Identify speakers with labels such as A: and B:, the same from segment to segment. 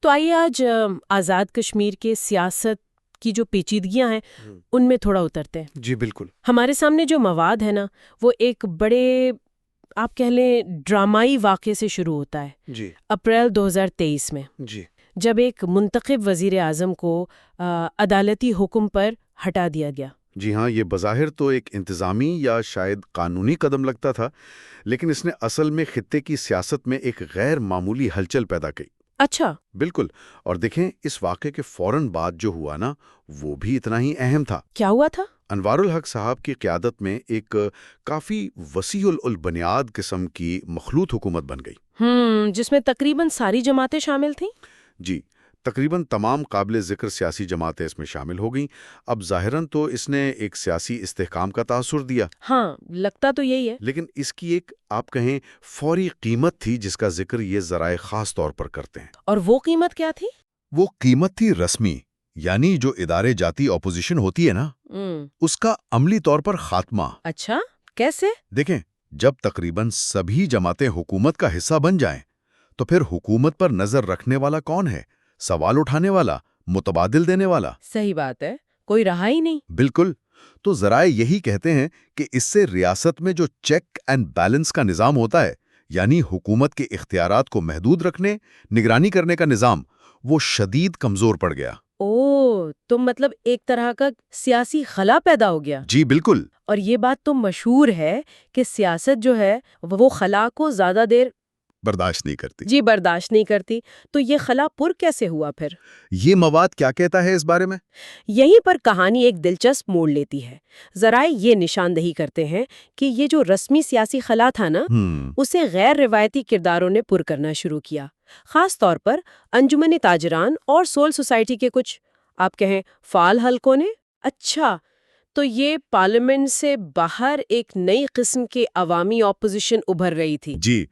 A: تو آئیے آج آزاد کشمیر کے سیاست کی جو پیچیدگیاں ہیں ان میں تھوڑا اترتے ہیں۔
B: جی بالکل۔
A: ہمارے سامنے جو مواد ہے نا وہ ایک بڑے آپ کہہ لیں ڈرامائی واقعے سے شروع ہوتا ہے۔
B: جی
A: اپریل 2023 میں
B: جی
A: جب ایک منتخب وزیر اعظم کو عدالتی حکم پر ہٹا دیا گیا۔
B: جی ہاں، یہ بظاہر تو ایک انتظامی یا شاید قانونی قدم لگتا تھا، لیکن اس نے اصل میں خطے کی سیاست میں ایک غیر معمولی ہلچل پیدا کی۔
A: اچھا۔
B: بالکل، اور دیکھیں اس واقعے کے فوراً بعد جو ہوا نا وہ بھی اتنا ہی اہم تھا۔
A: کیا ہوا تھا؟
B: انوار الحق صاحب کی قیادت میں ایک کافی وسیع البنیاد قسم کی مخلوط حکومت بن گئی۔
A: جس میں تقریباً ساری جماعتیں شامل تھیں؟
B: جی، تقریباً تمام قابل ذکر سیاسی جماعتیں اس میں شامل ہو گئیں۔ اب ظاہراً تو اس نے ایک سیاسی استحکام کا تاثر دیا،
A: ہاں لگتا تو یہی ہے،
B: لیکن اس کی ایک آپ کہیں فوری قیمت تھی جس کا ذکر یہ ذرائع خاص طور پر کرتے ہیں۔
A: اور وہ قیمت کیا تھی؟
B: وہ قیمت تھی رسمی، یعنی جو ادارے جاتی اپوزیشن ہوتی ہے نا اس کا عملی طور پر خاتمہ۔
A: اچھا، کیسے؟
B: دیکھیں، جب تقریباً سبھی جماعتیں حکومت کا حصہ بن جائیں تو پھر حکومت پر نظر رکھنے والا کون ہے؟ سوال اٹھانے والا، متبادل دینے والا۔
A: صحیح بات ہے، کوئی رہا ہی نہیں۔
B: بالکل، تو ذرائع یہی کہتے ہیں کہ اس سے ریاست میں جو چیک اینڈ بیلنس کا نظام ہوتا ہے، یعنی حکومت کے اختیارات کو محدود رکھنے، نگرانی کرنے کا نظام، وہ شدید کمزور پڑ گیا۔
A: تو مطلب ایک طرح کا سیاسی خلا پیدا ہو گیا۔
B: جی بالکل۔
A: اور یہ بات تو مشہور ہے کہ سیاست جو ہے وہ خلا کو زیادہ دیر
B: برداشت نہیں کرتی۔
A: جی برداشت نہیں کرتی۔ تو یہ خلا پر کیسے ہوا پھر؟
B: یہ مواد کیا کہتا ہے اس بارے میں؟
A: یہیں پر کہانی ایک دلچسپ موڑ لیتی ہے۔ ذرائع یہ نشاندہی کرتے ہیں کہ یہ جو رسمی سیاسی خلا تھا نا اسے غیر روایتی کرداروں نے پر کرنا شروع کیا، خاص طور پر انجمن تاجران اور سول سوسائٹی کے کچھ آپ کہیں فعال حلقوں نے۔ اچھا، تو یہ پارلیمنٹ سے باہر ایک نئی قسم کے عوامی اپوزیشن ابھر رہی تھی۔
B: جی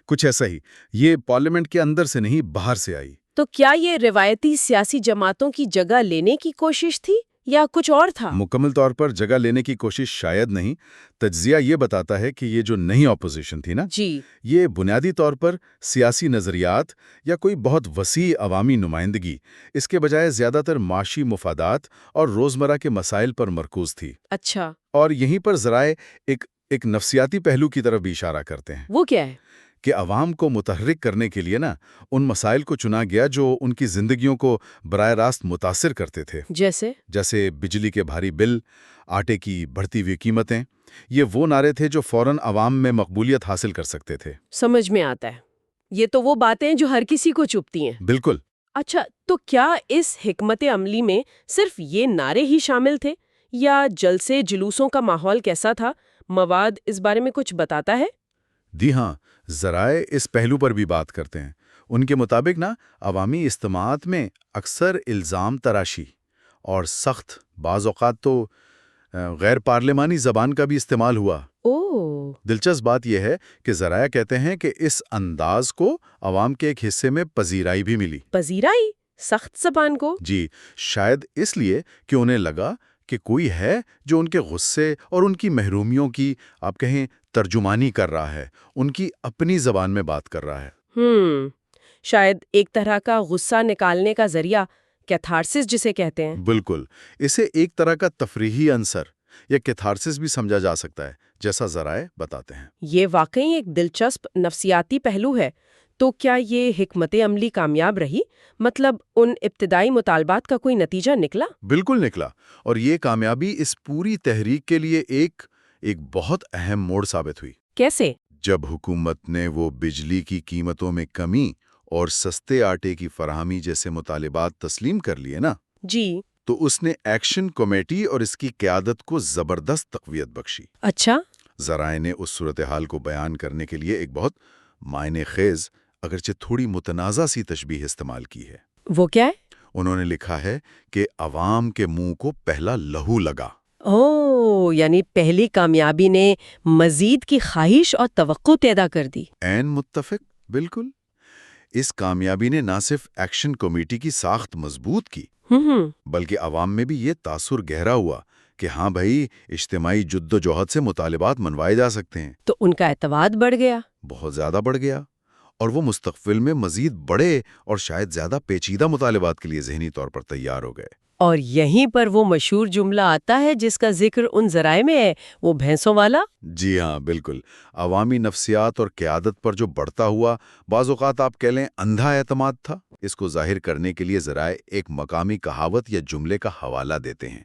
B: کچھ ایسا ہی، یہ پارلیمنٹ کے اندر سے نہیں باہر سے آئی۔
A: تو کیا یہ روایتی سیاسی جماعتوں کی جگہ لینے کی کوشش تھی یا کچھ اور تھا؟
B: مکمل طور پر جگہ لینے کی کوشش شاید نہیں۔ تجزیہ یہ بتاتا ہے کہ یہ جو نئی اپوزیشن تھی نا
A: جی،
B: یہ بنیادی طور پر سیاسی نظریات یا کوئی بہت وسیع عوامی نمائندگی، اس کے بجائے زیادہ تر معاشی مفادات اور روزمرہ کے مسائل پر مرکوز تھی۔
A: اچھا،
B: اور یہیں پر ذرائع ایک نفسیاتی پہلو کی طرف بھی اشارہ کرتے ہیں
A: وہ کیا ہے؟
B: کہ عوام کو متحرک کرنے کے لیے نا ان مسائل کو چنا گیا جو ان کی زندگیوں کو براہ راست متاثر کرتے تھے، جیسے بجلی کے بھاری بل، آٹے کی بڑھتی ہوئی قیمتیں۔ یہ وہ نعرے تھے جو فوراً عوام میں مقبولیت حاصل کر سکتے تھے۔
A: سمجھ میں آتا ہے، یہ تو وہ باتیں جو ہر کسی کو چبھتی ہیں۔
B: بالکل۔
A: اچھا، تو کیا اس حکمت عملی میں صرف یہ نعرے ہی شامل تھے یا جلسے جلوسوں کا ماحول کیسا تھا؟ مواد اس بارے میں کچھ بتاتا ہے؟
B: جی ہاں، ذرائع اس پہلو پر بھی بات کرتے ہیں۔ ان کے مطابق نا عوامی اجتماعات میں اکثر الزام تراشی اور سخت، بعض اوقات تو غیر پارلیمانی زبان کا بھی استعمال ہوا۔ دلچسپ بات یہ ہے کہ ذرائع کہتے ہیں کہ اس انداز کو عوام کے ایک حصے میں پذیرائی بھی ملی۔
A: پذیرائی؟ سخت زبان کو؟
B: جی، شاید اس لیے کہ انہیں لگا کہ کوئی ہے جو ان کے غصے اور ان کی محرومیوں کی آپ کہیں ترجمانی کر رہا ہے، ان کی اپنی زبان میں بات کر رہا ہے۔
A: شاید ایک طرح کا غصہ نکالنے کا ذریعہ، کیتھارسس جسے کہتے ہیں۔
B: بالکل، اسے ایک طرح کا تفریحی عنصر یا کیتھارسس بھی سمجھا جا سکتا ہے، جیسا ذرائع بتاتے ہیں۔
A: یہ واقعی ایک دلچسپ نفسیاتی پہلو ہے۔ تو کیا یہ حکمت عملی کامیاب رہی؟ مطلب ان ابتدائی مطالبات کا کوئی نتیجہ نکلا؟
B: بالکل نکلا، اور یہ کامیابی اس پوری تحریک کے لیے ایک بہت اہم موڑ ثابت ہوئی۔
A: کیسے؟
B: جب حکومت نے وہ بجلی کی قیمتوں میں کمی اور سستے آٹے کی فراہمی جیسے مطالبات تسلیم کر لیے نا
A: جی،
B: تو اس نے ایکشن کمیٹی اور اس کی قیادت کو زبردست تقویت بخشی۔
A: اچھا،
B: ذرائع نے اس صورتحال کو بیان کرنے کے لیے ایک بہت معنی خیز اگرچہ تھوڑی متنازع سی تشبیہ استعمال کی ہے۔
A: وہ کیا ہے؟
B: انہوں نے لکھا ہے کہ عوام کے منہ کو پہلا لہو لگا۔
A: یعنی پہلی کامیابی نے مزید کی خواہش اور توقع پیدا کر دی۔
B: عین متفق، بالکل۔ اس کامیابی نے نہ صرف ایکشن کمیٹی کی ساخت مضبوط کی بلکہ عوام میں بھی یہ تاثر گہرا ہوا کہ ہاں بھائی، اجتماعی جد و جہد سے مطالبات منوائے جا سکتے ہیں۔
A: تو ان کا اعتماد بڑھ گیا؟
B: بہت زیادہ بڑھ گیا، اور وہ مستقبل میں مزید بڑے اور شاید زیادہ پیچیدہ مطالبات کے لیے ذہنی طور پر تیار ہو گئے۔
A: اور یہیں پر وہ مشہور جملہ آتا ہے جس کا ذکر ان ذرائع میں ہے، وہ بھینسوں والا۔
B: جی ہاں، بالکل۔ عوامی نفسیات اور قیادت پر جو بڑھتا ہوا، بعض اوقات آپ کہہ لیں اندھا اعتماد تھا، اس کو ظاہر کرنے کے لیے ذرائع ایک مقامی کہاوت یا جملے کا حوالہ دیتے ہیں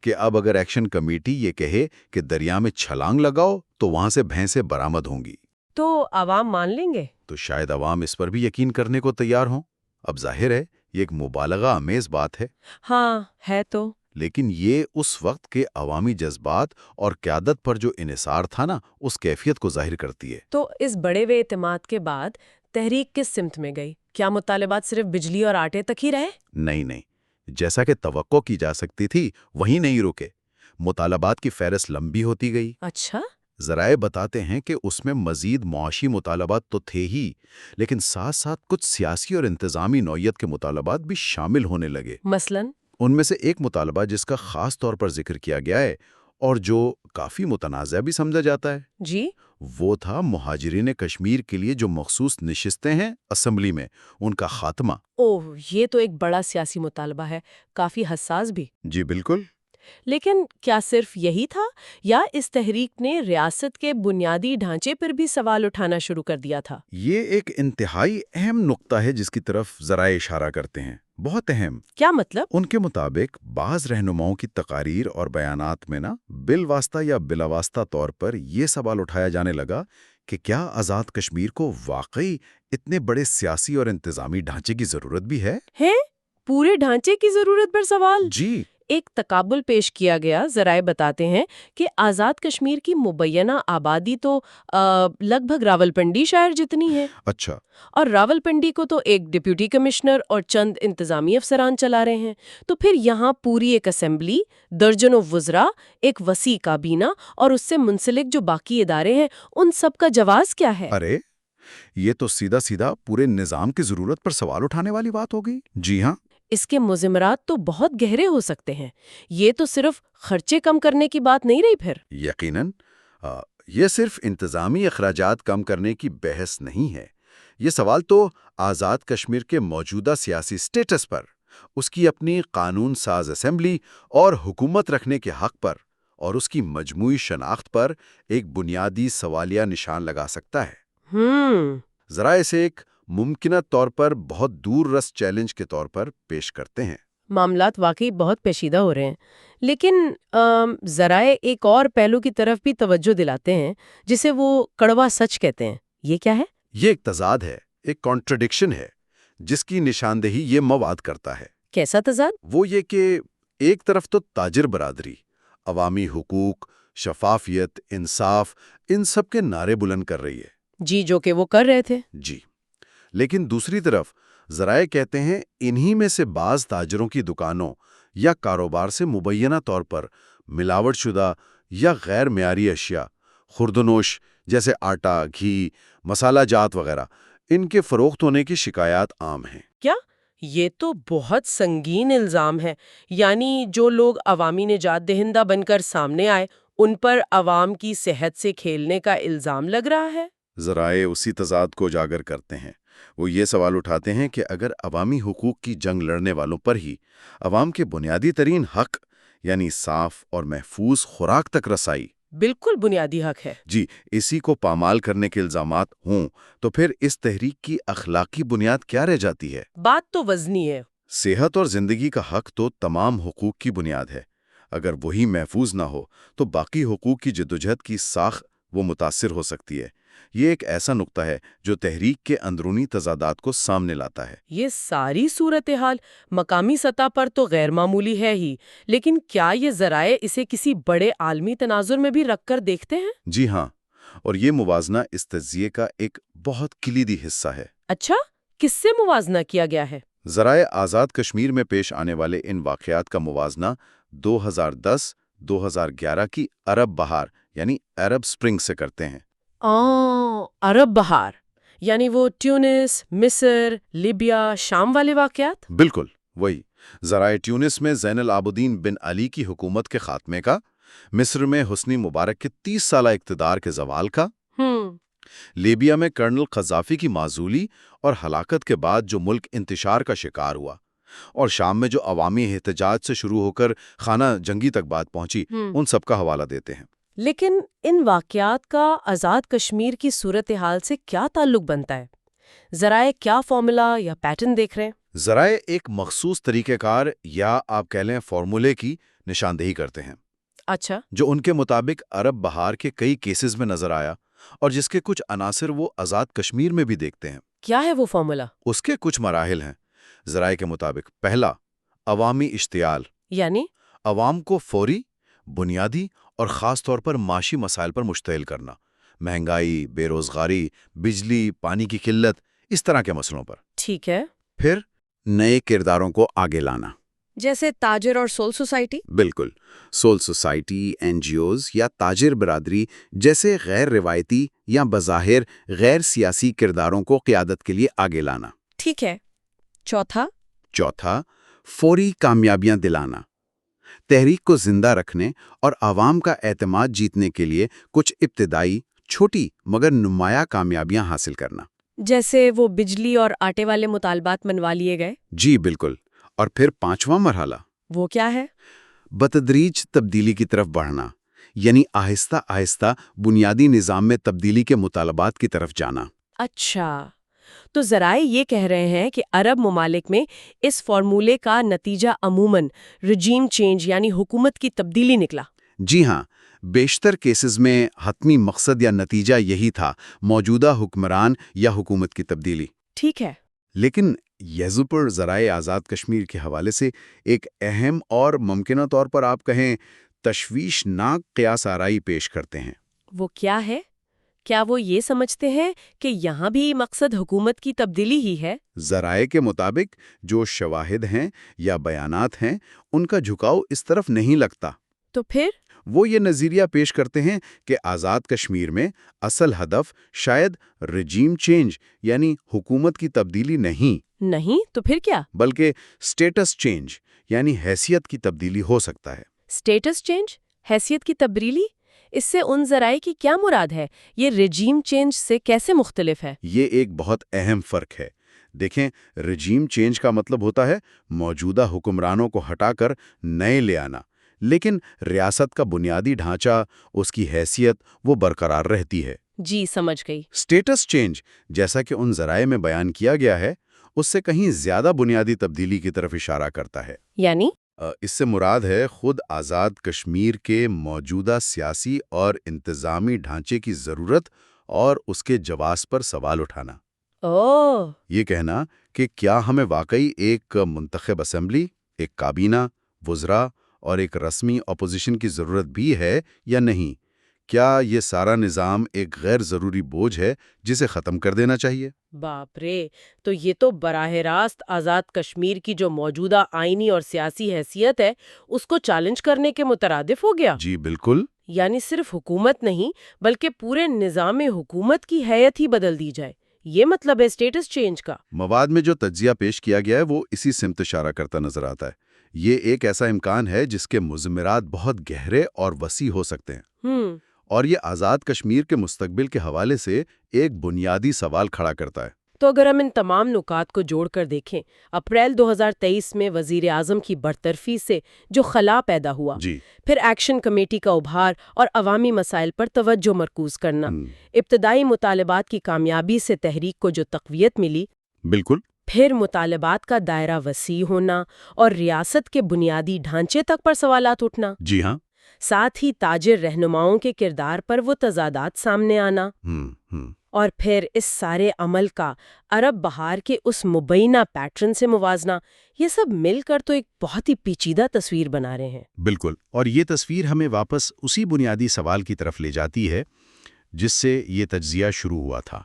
B: کہ اب اگر ایکشن کمیٹی یہ کہے کہ دریا میں چھلانگ لگاؤ تو وہاں سے بھینسیں برآمد ہوں گی،
A: تو عوام مان لیں گے؟
B: تو شاید عوام اس پر بھی یقین کرنے کو تیار ہوں۔ اب ظاہر ہے یہ ایک مبالغہ آمیز بات ہے،
A: ہاں ہے تو۔
B: لیکن یہ اس وقت کے عوامی جذبات اور قیادت پر جو انحصار تھا نا، اس کیفیت کو ظاہر کرتی ہے۔
A: تو اس بڑے ہوئے اعتماد کے بعد تحریک کس سمت میں گئی؟ کیا مطالبات صرف بجلی اور آٹے تک ہی رہے؟
B: نہیں، جیسا کہ توقع کی جا سکتی تھی وہیں نہیں رکے۔ مطالبات کی فہرست لمبی ہوتی گئی۔
A: اچھا۔
B: ذرائع بتاتے ہیں کہ اس میں مزید معاشی مطالبات تو تھے ہی، لیکن ساتھ ساتھ کچھ سیاسی اور انتظامی نوعیت کے مطالبات بھی شامل ہونے لگے۔
A: مثلاً؟
B: ان میں سے ایک مطالبہ جس کا خاص طور پر ذکر کیا گیا ہے اور جو کافی متنازع بھی سمجھا جاتا ہے،
A: جی؟
B: وہ تھا مہاجرین کشمیر کے لیے جو مخصوص نشستیں ہیں اسمبلی میں، ان کا خاتمہ۔
A: اوہ، یہ تو ایک بڑا سیاسی مطالبہ ہے، کافی حساس بھی۔
B: جی بالکل۔
A: لیکن کیا صرف یہی تھا یا اس تحریک نے ریاست کے بنیادی ڈھانچے پر بھی سوال اٹھانا شروع کر دیا تھا؟
B: یہ ایک انتہائی اہم نقطہ ہے جس کی طرف ذرائع اشارہ کرتے ہیں، بہت اہم۔
A: کیا مطلب؟
B: ان کے مطابق بعض رہنماؤں کی تقاریر اور بیانات میں بالواسطہ یا بلاواسطہ طور پر یہ سوال اٹھایا جانے لگا کہ کیا آزاد کشمیر کو واقعی اتنے بڑے سیاسی اور انتظامی ڈھانچے کی ضرورت بھی ہے؟
A: پورے ڈھانچے کی ضرورت پر سوال؟
B: جی۔
A: ایک تقابل پیش کیا گیا۔ ذرائع بتاتے ہیں کہ آزاد کشمیر کی مبینہ آبادی تو لگ بھگ راولپنڈی شہر جتنی ہے۔
B: اچھا۔
A: اور راولپنڈی کو تو ایک ڈپٹی کمشنر اور چند انتظامی افسران چلا رہے ہیں، تو پھر یہاں پوری ایک اسمبلی، درجنوں وزراء، ایک وسیع کابینہ اور اس سے منسلک جو باقی ادارے ہیں، ان سب کا جواز کیا ہے؟
B: ارے یہ تو سیدھا پورے نظام کی ضرورت پر سوال اٹھانے والی بات ہو گئی۔ جی ہاں۔
A: اس کے مضمرات تو بہت گہرے ہو سکتے ہیں۔ یہ تو صرف خرچے کم کرنے کی بات نہیں رہی پھر۔
B: یقیناً یہ صرف انتظامی اخراجات کم کرنے کی بحث نہیں ہے۔ یہ سوال تو آزاد کشمیر کے موجودہ سیاسی سٹیٹس پر، اس کی اپنی قانون ساز اسمبلی اور حکومت رکھنے کے حق پر اور اس کی مجموعی شناخت پر ایک بنیادی سوالیہ نشان لگا سکتا ہے۔ ذرائع اسے ایک ممکنہ طور پر بہت دور رس چیلنج کے طور پر پیش کرتے ہیں۔
A: معاملات واقعی بہت پیچیدہ ہو رہے ہیں، لیکن ذرائع ایک اور پہلو کی طرف بھی توجہ دلاتے ہیں جسے وہ کڑوا سچ کہتے ہیں۔ یہ کیا ہے؟
B: یہ ایک تضاد ہے، ایک کانٹرڈکشن ہے، جس کی نشاندہی یہ مواد کرتا ہے۔
A: کیسا تضاد؟
B: وہ یہ کہ ایک طرف تو تاجر برادری، عوامی حقوق، شفافیت، انصاف، ان سب کے نعرے بلند کر رہی ہے۔
A: جی، جو کہ وہ کر رہے تھے۔
B: جی، لیکن دوسری طرف ذرائع کہتے ہیں انہی میں سے بعض تاجروں کی دکانوں یا کاروبار سے مبینہ طور پر ملاوٹ شدہ یا غیر معیاری اشیاء، خوردنوش جیسے آٹا، گھی، مسالہ جات وغیرہ، ان کے فروخت ہونے کی شکایات عام ہیں۔
A: کیا؟ یہ تو بہت سنگین الزام ہے۔ یعنی جو لوگ عوامی نجات دہندہ بن کر سامنے آئے، ان پر عوام کی صحت سے کھیلنے کا الزام لگ رہا ہے۔
B: ذرائع اسی تضاد کو اجاگر کرتے ہیں۔ وہ یہ سوال اٹھاتے ہیں کہ اگر عوامی حقوق کی جنگ لڑنے والوں پر ہی عوام کے بنیادی ترین حق یعنی صاف اور محفوظ خوراک تک رسائی،
A: بالکل بنیادی حق ہے،
B: جی، اسی کو پامال کرنے کے الزامات ہوں، تو پھر اس تحریک کی اخلاقی بنیاد کیا رہ جاتی ہے؟
A: بات تو وزنی ہے۔
B: صحت اور زندگی کا حق تو تمام حقوق کی بنیاد ہے۔ اگر وہی محفوظ نہ ہو تو باقی حقوق کی جدوجہد کی ساخت وہ متاثر ہو سکتی ہے۔ یہ ایک ایسا نقطہ ہے جو تحریک کے اندرونی تضادات کو سامنے لاتا ہے۔
A: یہ ساری صورتحال مقامی سطح پر تو غیر معمولی ہے ہی، لیکن کیا یہ ذرائع اسے کسی بڑے عالمی تناظر میں بھی رکھ کر دیکھتے ہیں؟
B: جی ہاں، اور یہ موازنہ اس تجزیے کا ایک بہت کلیدی حصہ ہے۔
A: اچھا، کس سے موازنہ کیا گیا ہے؟
B: ذرائع آزاد کشمیر میں پیش آنے والے ان واقعات کا موازنہ 2010-2011 کی عرب بہار یعنی عرب سپرنگ سے کرتے ہیں۔
A: عرب بہار یعنی وہ ٹیونس، مصر، لیبیا، شام والے واقعات؟
B: بالکل وہی۔ ذرائع ٹیونس میں زین العابدین بن علی کی حکومت کے خاتمے کا، مصر میں حسنی مبارک کے 30 سالہ اقتدار کے زوال کا، لیبیا میں کرنل قذافی کی معزولی اور ہلاکت کے بعد جو ملک انتشار کا شکار ہوا، اور شام میں جو عوامی احتجاج سے شروع ہو کر خانہ جنگی تک بات پہنچی، ان سب کا حوالہ دیتے ہیں۔
A: لیکن ان واقعات کا آزاد کشمیر کی صورتحال سے کیا تعلق بنتا ہے؟ ذرائع کیا فارمولا یا پیٹرن دیکھ رہے ہیں؟
B: ذرائع ایک مخصوص طریقہ کار یا آپ کہہ لیں فارمولے کی نشاندہی کرتے ہیں،
A: اچھا،
B: جو ان کے مطابق عرب بہار کے کئی کیسز میں نظر آیا اور جس کے کچھ عناصر وہ آزاد کشمیر میں بھی دیکھتے ہیں۔
A: کیا ہے وہ فارمولا؟
B: اس کے کچھ مراحل ہیں ذرائع کے مطابق۔ پہلا، عوامی اشتعال،
A: یعنی
B: عوام کو فوری، بنیادی اور خاص طور پر معاشی مسائل پر مشتعل کرنا، مہنگائی، بے روزگاری، بجلی، پانی کی قلت، اس طرح کے مسئلوں پر۔
A: ٹھیک ہے،
B: پھر نئے کرداروں کو آگے لانا،
A: جیسے تاجر اور سول سوسائٹی؟
B: بالکل، civil society, NGOs یا تاجر برادری جیسے غیر روایتی یا بظاہر غیر سیاسی کرداروں کو قیادت کے لیے آگے لانا۔
A: ٹھیک ہے،
B: چوتھا، فوری کامیابیاں دلانا، تحریک کو زندہ رکھنے اور عوام کا اعتماد جیتنے کے لیے کچھ ابتدائی، چھوٹی مگر نمایاں کامیابیاں حاصل کرنا۔
A: جیسے وہ بجلی اور آٹے والے مطالبات منوا لیے گئے؟
B: جی بالکل۔ اور پھر پانچواں مرحلہ،
A: وہ کیا ہے؟
B: بتدریج تبدیلی کی طرف بڑھنا، یعنی آہستہ آہستہ بنیادی نظام میں تبدیلی کے مطالبات کی طرف جانا۔
A: اچھا، تو ذرائع یہ کہہ رہے ہیں کہ عرب ممالک میں اس فارمولے کا نتیجہ عموماً رجیم چینج یعنی حکومت کی تبدیلی نکلا۔
B: جی ہاں، بیشتر کیسز میں حتمی مقصد یا نتیجہ یہی تھا، موجودہ حکمران یا حکومت کی تبدیلی۔
A: ٹھیک ہے،
B: لیکن یزو پر ذرائع آزاد کشمیر کے حوالے سے ایک اہم اور ممکنہ طور پر آپ کہیں تشویشناک قیاس آرائی پیش کرتے ہیں۔
A: وہ کیا ہے؟ کیا وہ یہ سمجھتے ہیں کہ یہاں بھی مقصد حکومت کی تبدیلی ہی ہے؟
B: ذرائع کے مطابق جو شواہد ہیں یا بیانات ہیں، ان کا جھکاؤ اس طرف نہیں لگتا۔
A: تو پھر
B: وہ یہ نظریہ پیش کرتے ہیں کہ آزاد کشمیر میں اصل ہدف شاید رجیم چینج یعنی حکومت کی تبدیلی
A: نہیں تو پھر کیا؟
B: بلکہ سٹیٹس چینج یعنی حیثیت کی تبدیلی ہو سکتا ہے۔
A: سٹیٹس چینج، حیثیت کی تبدیلی؟ اس سے ان ذرائع کی کیا مراد ہے؟ یہ رجیم چینج سے کیسے مختلف ہے؟
B: یہ ایک بہت اہم فرق ہے۔ دیکھیں، رجیم چینج کا مطلب ہوتا ہے موجودہ حکمرانوں کو ہٹا کر نئے لے آنا، لیکن ریاست کا بنیادی ڈھانچہ، اس کی حیثیت، وہ برقرار رہتی ہے۔
A: جی، سمجھ گئی۔
B: سٹیٹس چینج، جیسا کہ ان ذرائع میں بیان کیا گیا ہے، اس سے کہیں زیادہ بنیادی تبدیلی کی طرف اشارہ کرتا ہے۔
A: یعنی
B: اس سے مراد ہے خود آزاد کشمیر کے موجودہ سیاسی اور انتظامی ڈھانچے کی ضرورت اور اس کے جواز پر سوال اٹھانا۔ یہ کہنا کہ کیا ہمیں واقعی ایک منتخب اسمبلی، ایک کابینہ، وزراء اور ایک رسمی اپوزیشن کی ضرورت بھی ہے یا نہیں؟ کیا یہ سارا نظام ایک غیر ضروری بوجھ ہے جسے ختم کر دینا چاہیے؟
A: باپ رے، تو یہ تو براہ راست آزاد کشمیر کی جو موجودہ آئینی اور سیاسی حیثیت ہے اس کو چیلنج کرنے کے مترادف ہو گیا۔
B: جی بالکل۔
A: یعنی صرف حکومت نہیں بلکہ پورے نظام حکومت کی حیت ہی بدل دی جائے، یہ مطلب ہے اسٹیٹس چینج کا۔
B: مواد میں جو تجزیہ پیش کیا گیا ہے وہ اسی سمت اشارہ کرتا نظر آتا ہے۔ یہ ایک ایسا امکان ہے جس کے مضمرات بہت گہرے اور وسیع ہو سکتے ہیں، اور یہ آزاد کشمیر کے مستقبل کے حوالے سے ایک بنیادی سوال کھڑا کرتا ہے۔
A: تو اگر ہم ان تمام نکات کو جوڑ کر دیکھیں، اپریل 2023 میں وزیر اعظم کی برطرفی سے جو خلا پیدا ہوا، پھر ایکشن کمیٹی کا ابھار اور عوامی مسائل پر توجہ مرکوز کرنا، ابتدائی مطالبات کی کامیابی سے تحریک کو جو تقویت ملی،
B: بالکل،
A: پھر مطالبات کا دائرہ وسیع ہونا اور ریاست کے بنیادی ڈھانچے تک پر سوالات اٹھنا،
B: جی ہاں،
A: ساتھ ہی تاجر رہنماؤں کے کردار پر وہ تضادات سامنے آنا، اور پھر اس سارے عمل کا عرب بہار کے اس مبینہ پیٹرن سے موازنہ، یہ سب مل کر تو ایک بہت ہی پیچیدہ تصویر بنا رہے ہیں۔
B: بالکل، اور یہ تصویر ہمیں واپس اسی بنیادی سوال کی طرف لے جاتی ہے جس سے یہ تجزیہ شروع ہوا تھا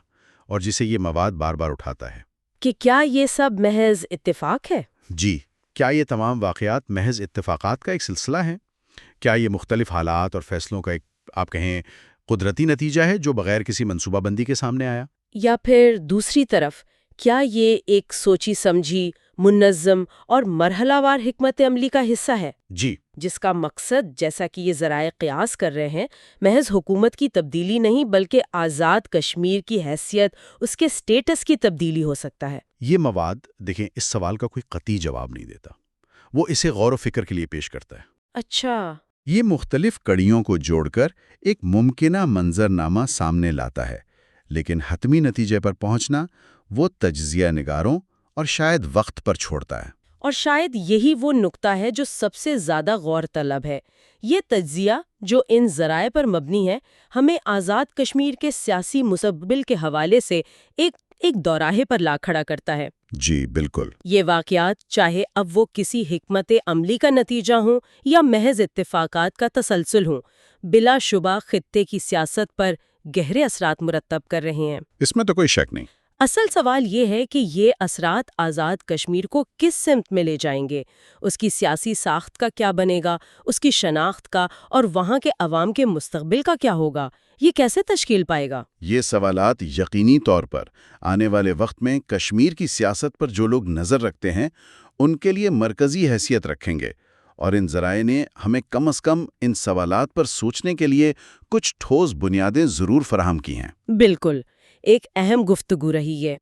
B: اور جسے یہ مواد بار بار اٹھاتا ہے،
A: کہ کیا یہ سب محض اتفاق ہے؟
B: جی، کیا یہ تمام واقعات محض اتفاقات کا ایک سلسلہ ہیں؟ کیا یہ مختلف حالات اور فیصلوں کا ایک آپ کہیں قدرتی نتیجہ ہے جو بغیر کسی منصوبہ بندی کے سامنے آیا؟
A: یا پھر دوسری طرف کیا یہ ایک سوچی سمجھی منظم اور مرحلہ وار حکمت عملی کا حصہ ہے،
B: جی
A: جس کا مقصد، جیسا کہ یہ ذرائع قیاس کر رہے ہیں، محض حکومت کی تبدیلی نہیں بلکہ آزاد کشمیر کی حیثیت، اس کے سٹیٹس کی تبدیلی ہو سکتا ہے۔
B: یہ مواد دیکھیں اس سوال کا کوئی قطعی جواب نہیں دیتا، وہ اسے غور و فکر کے لیے پیش کرتا ہے۔
A: اچھا،
B: یہ مختلف کڑیوں کو جوڑ کر ایک ممکنہ منظرنامہ سامنے لاتا ہے، لیکن حتمی نتیجے پر پہنچنا وہ تجزیہ نگاروں اور شاید وقت پر چھوڑتا ہے۔
A: اور شاید یہی وہ نقطہ ہے جو سب سے زیادہ غور طلب ہے۔ یہ تجزیہ جو ان ذرائع پر مبنی ہے، ہمیں آزاد کشمیر کے سیاسی مستقبل کے حوالے سے ایک دوراہے پر لا کھڑا کرتا ہے۔
B: جی بالکل۔
A: یہ واقعات، چاہے اب وہ کسی حکمت عملی کا نتیجہ ہوں یا محض اتفاقات کا تسلسل ہوں، بلا شبہ خطے کی سیاست پر گہرے اثرات مرتب کر رہے ہیں۔
B: اس میں تو کوئی شک نہیں۔
A: اصل سوال یہ ہے کہ یہ اثرات آزاد کشمیر کو کس سمت میں لے جائیں گے، اس کی سیاسی ساخت کا کیا بنے گا، اس کی شناخت کا، اور وہاں کے عوام کے مستقبل کا کیا ہوگا، یہ کیسے تشکیل پائے گا؟
B: یہ سوالات یقینی طور پر آنے والے وقت میں کشمیر کی سیاست پر جو لوگ نظر رکھتے ہیں ان کے لیے مرکزی حیثیت رکھیں گے، اور ان ذرائع نے ہمیں کم از کم ان سوالات پر سوچنے کے لیے کچھ ٹھوس بنیادیں ضرور فراہم کی ہیں۔
A: بالکل، ایک اہم گفتگو رہی ہے۔